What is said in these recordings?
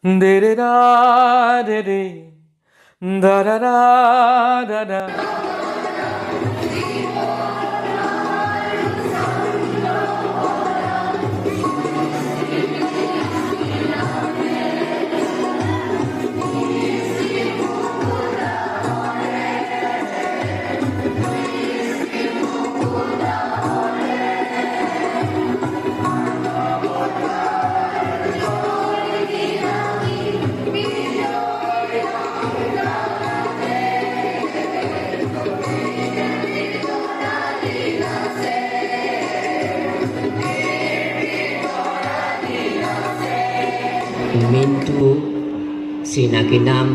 de de da de de da da da da da. Mintu চিনাকি নাম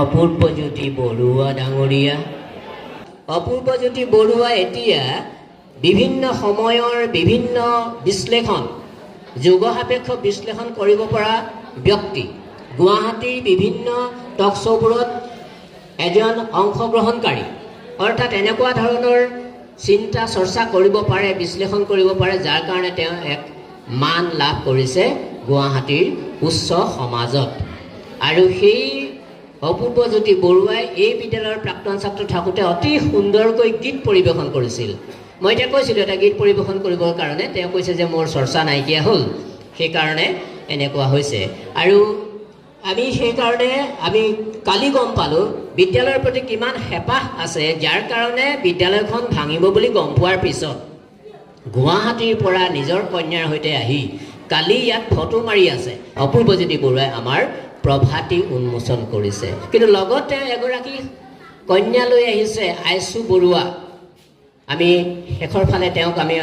অপূৰ্বজ্যোতি বৰুৱা ডাঙৰীয়া। অপূৰ্বজ্যোতি বৰুৱা এতিয়া বিভিন্ন সময়ৰ বিভিন্ন বিশ্লেষণ যোগ সাপেক্ষ বিশ্লেষণ কৰিব পৰা ব্যক্তি। গুৱাহাটীৰ বিভিন্ন টক শ্ব'বোৰত এজন অংশগ্ৰহণকাৰী, অৰ্থাৎ এনেকুৱা ধৰণৰ চিন্তা চৰ্চা কৰিব পাৰে, বিশ্লেষণ কৰিব পাৰে, যাৰ কাৰণে তেওঁ এক মান লাভ কৰিছে গুৱাহাটীৰ উচ্চ সমাজত। আৰু সেই অপূৰ্বজ্যোতি বৰুৱাই এই বিদ্যালয়ৰ প্ৰাক্তন ছাত্ৰ থাকোঁতে অতি সুন্দৰকৈ গীত পৰিৱেশন কৰিছিল। মই এতিয়া কৈছিলোঁ এটা গীত পৰিৱেশন কৰিবৰ কাৰণে, তেওঁ কৈছে যে মোৰ চৰ্চা নাইকিয়া হ'ল, সেইকাৰণে এনেকুৱা হৈছে। আৰু আমি সেইকাৰণে কালি গম পালোঁ বিদ্যালয়ৰ প্ৰতি কিমান হেঁপাহ আছে, যাৰ কাৰণে বিদ্যালয়খন ভাঙিব বুলি গম পোৱাৰ পিছত গুৱাহাটীৰ পৰা নিজৰ কন্যাৰ সৈতে আহি কালি ইয়াত ফটো মাৰি আছে অপূৰ্বজ্যোতি বৰুৱাই আমাৰ প্ৰভাতী উন্মোচন কৰিছে। কিন্তু লগতে এগৰাকী কন্যা লৈ আহিছে আইচু বৰুৱা। আমি শেষৰ ফালে তেওঁক আমি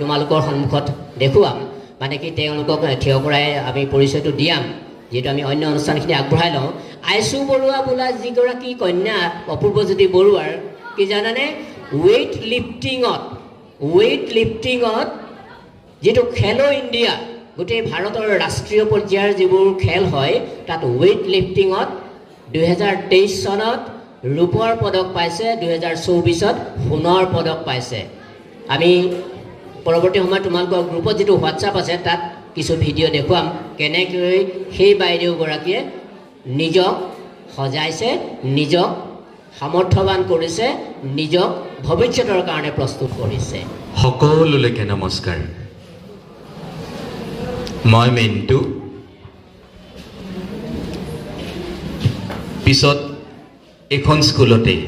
তোমালোকৰ সন্মুখত দেখুৱাম, মানে কি তেওঁলোকক থিয় কৰাই আমি পৰিচয়টো দিয়াম, যিহেতু আমি অন্য অনুষ্ঠানখিনি আগবঢ়াই লওঁ। আইচু বৰুৱা বোলা যিগৰাকী কন্যা অপূৰ্বজ্যোতি বৰুৱাৰ, কি জানানে, ৱেইট লিফটিঙত যিটো খেলো ইণ্ডিয়া, গোটেই ভাৰতৰ ৰাষ্ট্ৰীয় পৰ্যায়ৰ যিবোৰ খেল হয় তাত ৱেইট লিফটিঙত 2023 চনত ৰূপৰ পদক পাইছে, 2024 সোণৰ পদক পাইছে। আমি পৰৱৰ্তী সময়ত তোমালোকৰ গ্ৰুপত যিটো হোৱাটছআপ আছে তাত কিছু ভিডিঅ' দেখুৱাম, কেনেকৈ সেই বাইদেউগৰাকীয়ে নিজক সজাইছে, নিজক সামৰ্থ্যৱান কৰিছে, নিজক ভৱিষ্যতৰ কাৰণে প্ৰস্তুত কৰিছে। সকলোলৈকে নমস্কাৰ। মই মিন্টু। পিছত এইখন স্কুলতেই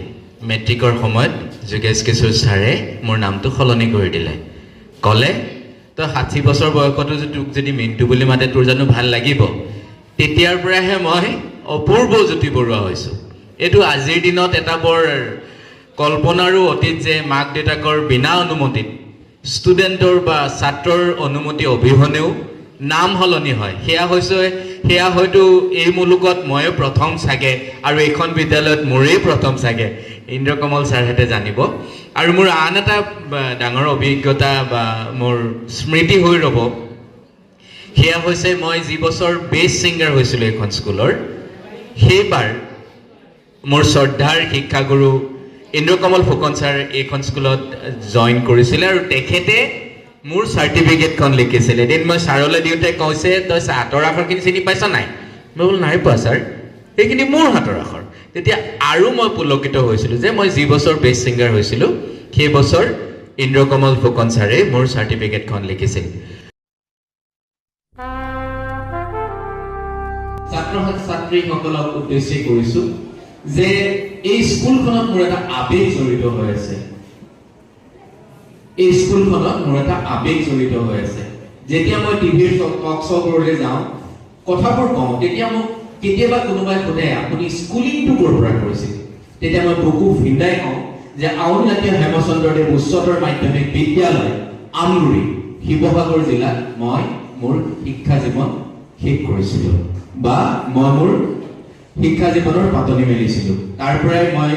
মেট্ৰিকৰ সময়ত যোগেশ কিশোৰ ছাৰে মোৰ নামটো সলনি কৰি দিলে। ক'লে তই 60 বছৰ বয়সতো তোক যদি মিন্টু বুলি মাতে তোৰ জানো ভাল লাগিব? তেতিয়াৰ পৰাহে মই অপূৰ্বজ্যোতি বৰুৱা হৈছোঁ। এইটো আজিৰ দিনত এটা বৰ কল্পনাৰো অতীত যে মাক দেউতাকৰ বিনা অনুমতিত ষ্টুডেণ্টৰ বা ছাত্ৰৰ অনুমতি অবিহনেও নাম সলনি হয়। সেয়া হয়তো এই মুলুকত ময়ে প্ৰথম চাগে, আৰু এইখন বিদ্যালয়ত মোৰেই প্ৰথম চাগে, ইন্দ্ৰকমল ছাৰহেঁতে জানিব। আৰু মোৰ আন এটা ডাঙৰ অভিজ্ঞতা বা মোৰ স্মৃতি হৈ ৰ'ব, সেয়া হৈছে মই যি বছৰ বেষ্ট ছিংগাৰ হৈছিলোঁ এইখন স্কুলৰ, সেইবাৰ মোৰ শ্ৰদ্ধাৰ শিক্ষাগুৰু ইন্দ্ৰকমল ফুকন ছাৰ এইখন স্কুলত জইন কৰিছিলে, আৰু তেখেতে মোৰ চাৰ্টিফিকেটখন লিখিছিলে। এদিন মই ছাৰলৈ দিওঁতে কৈছে, তই হাতৰ আখৰখিনি চিনি পাইছ নাই? মই বোলো নাই পোৱা ছাৰ, সেইখিনি মোৰ হাতৰ আখৰ। তেতিয়া আৰু মই পুলকিত হৈছিলোঁ যে মই যি বছৰ বেষ্ট ছিংগাৰ হৈছিলোঁ সেই বছৰ ইন্দ্ৰকমল ফুকন ছাৰে মোৰ চাৰ্টিফিকেটখন লিখিছিল। ছাত্ৰ ছাত্ৰীসকলক উদ্দেশ্যে কৰিছোঁ যে এই স্কুলখনত মোৰ এটা আবেগ জড়িত হৈ আছে। এই স্কুলখনত মোৰ এটা আবেগ জড়িত হৈ আছে। যেতিয়া মই টিভিৰ টক শ্ব'বোৰলৈ যাওঁ, কথাবোৰ কওঁ, তেতিয়া মোক কেতিয়াবা কোনোবাই সোধে আপুনি স্কুলিংটো ক'ৰ পৰা কৰিছিল? তেতিয়া মই বুকু ভিন্দাই কওঁ যে আউনীআটী হেমচন্দ্ৰদেৱ উচ্চতৰ মাধ্যমিক বিদ্যালয়, আমগুৰি, শিৱসাগৰ জিলাত মই মোৰ শিক্ষা জীৱন শেষ কৰিছিলোঁ, বা মই মোৰ শিক্ষা জীৱনৰ পাতনি মেলিছিলোঁ। তাৰ পৰাই মই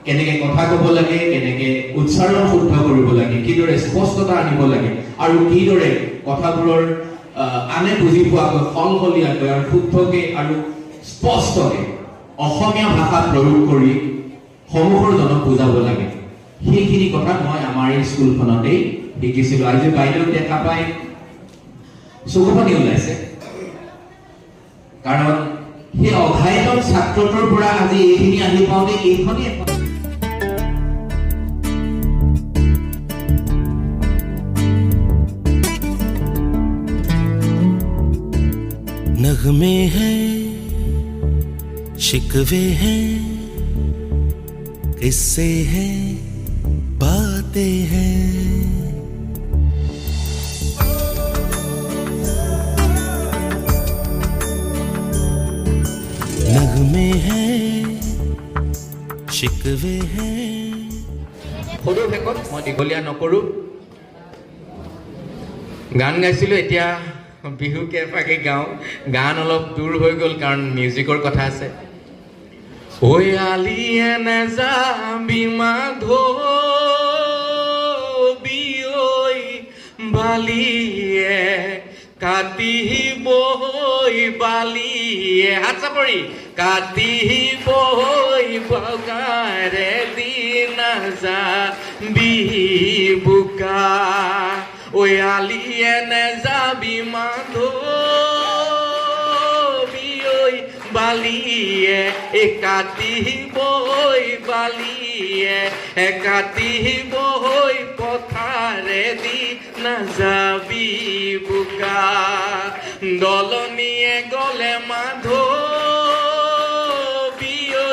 কেনেকে কথা ক'ব লাগে, কেনেকে উচ্চাৰণ শুদ্ধ কৰিব লাগে, কিদৰে স্পষ্টতা আনিব লাগে, আৰু কিদৰে কথাবোৰৰ আনে বুজি পোৱাকৈ সলসলীয়াকৈ আৰু শুদ্ধকে আৰু স্পষ্টকে অসমীয়া ভাষা প্ৰয়োগ কৰি সন্মুখৰ জনক বুজাব লাগে, সেইখিনি কথা মই আমাৰ এই স্কুলখনতেই শিকিছিলোঁ। আজি বাইদেউক দেখা পাই চকুপানী ওলাইছে। কাৰণ সেই অঘাইতম ছাত্ৰটোৰ পৰা আজি এইখিনি আহি পাওঁতে এইখনেই नगमे हैं शिकवे हैं किस्से हैं बातें हैं नगमे हैं शिकवे हैं সৰু ভেকত মই দীঘলীয়া নকৰোঁ গান গাইছিলোঁ এতিয়া বিহুকে এপাকে গাওঁ গান অলপ দূৰ হৈ গ'ল কাৰণ মিউজিকৰ কথা আছে ঐ আলিয়ে নেযাবি মাধৱী ঐ বালিয়ে কাটিবই বালিয়ে হাত চাপৰি কাটিবই বগাৰে দিনা যাবি বোকা ঐ আলিয়ে নেযাবি মাধৱী ঐ বালিয়ে কাটিবই বালিয়ে কাটিবই পথাৰেদি নাযাবি বোকা দলনিয়ে গ'লে মাধৱী ঐ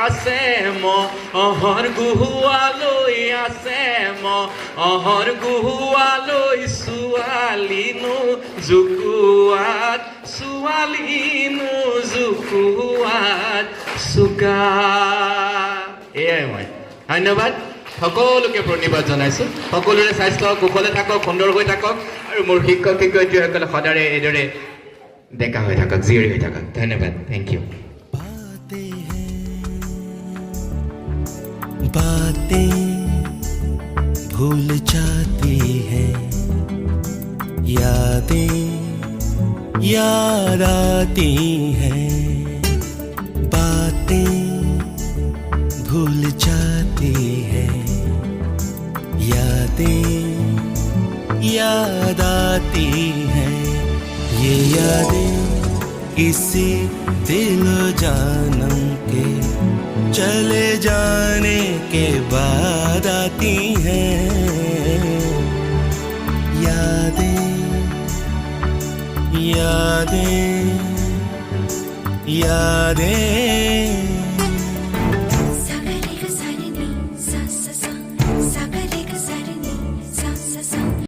আছে মহৰ গুহুৱালৈ আছে মহৰ গুহুৱালৈ ছোৱালীনো জুকুৱাত ছোৱালীনো জুকুৱাত চুকা এয়াই মই ধন্যবাদ সকলোকে প্ৰণিবাদ জনাইছোঁ সকলোৰে স্বাস্থ্য কুশলে থাকক সুন্দৰ হৈ থাকক আৰু মোৰ শিক্ষক শিক্ষয়িত্ৰীসকলে সদায় এইদৰে ডেকা হৈ থাকক জীয়ৰী হৈ থাকক ধন্যবাদ থেংক ইউ बातें भूल जाती हैं यादें याद आती हैं बातें भूल जाती हैं यादें याद आती हैं ये यादें किसी दिल जानम के चले जाने के बाद आती हैं यादें यादें यादें